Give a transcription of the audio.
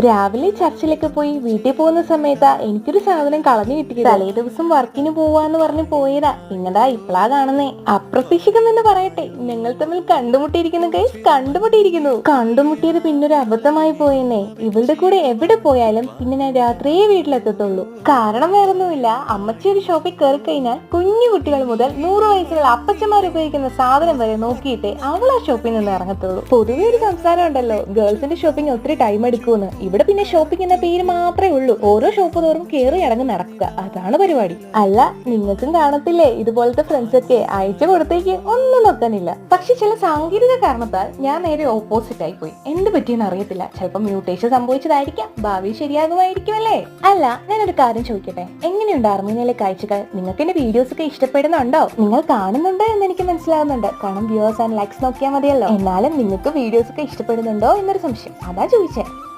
രാവിലെ ചർച്ചിലൊക്കെ പോയി വീട്ടിൽ പോകുന്ന സമയത്താ എനിക്കൊരു സാധനം കളഞ്ഞു കിട്ടിയത്. തലേ ദിവസം വർക്കിന് പോവാന്ന് പറഞ്ഞ് പോയതാ. പിന്നെടാ ഇപ്പളാ കാണുന്നേ. അപ്രതീക്ഷിതം എന്ന് പറയട്ടെ, ഞങ്ങൾ തമ്മിൽ കണ്ടുമുട്ടിയിരിക്കുന്നു ഗൈസ്, കണ്ടുമുട്ടിയത് പിന്നൊരു അബദ്ധമായി പോയെന്നേ. ഇവളുടെ കൂടെ എവിടെ പോയാലും പിന്നെ ഞാൻ രാത്രിയേ വീട്ടിലെത്തത്തുള്ളൂ. കാരണം വേറൊന്നുമില്ല, അമ്മച്ചി ഒരു ഷോപ്പിൽ കയറി കഴിഞ്ഞാൽ കുഞ്ഞു കുട്ടികൾ മുതൽ 100 വയസ്സുള്ള അപ്പച്ചമാർ ഉപയോഗിക്കുന്ന സാധനം വരെ നോക്കിയിട്ടേ അവൾ ആ ഷോപ്പിൽ നിന്ന് ഇറങ്ങത്തുള്ളൂ. പൊതുവെ ഒരു സംസാരം ഉണ്ടല്ലോ, ഗേൾസിന്റെ ഷോപ്പിംഗ് ഒത്തിരി ടൈം എടുക്കുമെന്ന്. ഇവിടെ പിന്നെ ഷോപ്പിംഗ് എന്ന പേര് മാത്രമേ ഉള്ളൂ. ഓരോ ഷോപ്പ് തോറും കയറി അടങ്ങ് നടക്കുക, അതാണ് പരിപാടി. അല്ല, നിങ്ങൾക്കും കാണത്തില്ലേ ഇതുപോലത്തെ ഫ്രണ്ട്സ് ഒക്കെ? അയച്ചു കൊടുത്തേക്ക് ഒന്നും നോക്കാനില്ല. പക്ഷെ ചില സാങ്കേതിക കാരണത്താൽ ഞാൻ നേരെ ഓപ്പോസിറ്റ് ആയി പോയി. എന്ത് പറ്റിയെന്ന് അറിയത്തില്ല. ചിലപ്പോൾ മ്യൂട്ടേഷൻ സംഭവിച്ചതായിരിക്കാം, ഭാവി ശരിയാകുമായിരിക്കും അല്ലേ? അല്ല, ഞാനൊരു കാര്യം ചോദിക്കട്ടെ, എങ്ങനെയുണ്ട് അർമീനിയയിലെ കാഴ്ചകൾ? നിങ്ങൾക്ക് എന്റെ വീഡിയോസ് ഒക്കെ ഇഷ്ടപ്പെടുന്നുണ്ടോ? നിങ്ങൾ കാണുന്നുണ്ടോ എന്ന് എനിക്ക് മനസ്സിലാവുന്നുണ്ട്, കാരണം വ്യൂവേഴ്സ് ആൻഡ് ലൈക്സ് നോക്കിയാൽ മതിയല്ലോ. എന്നാലും നിങ്ങൾക്ക് വീഡിയോസ് ഒക്കെ ഇഷ്ടപ്പെടുന്നുണ്ടോ എന്നൊരു സംശയം, അതാ ചോദിച്ചേ.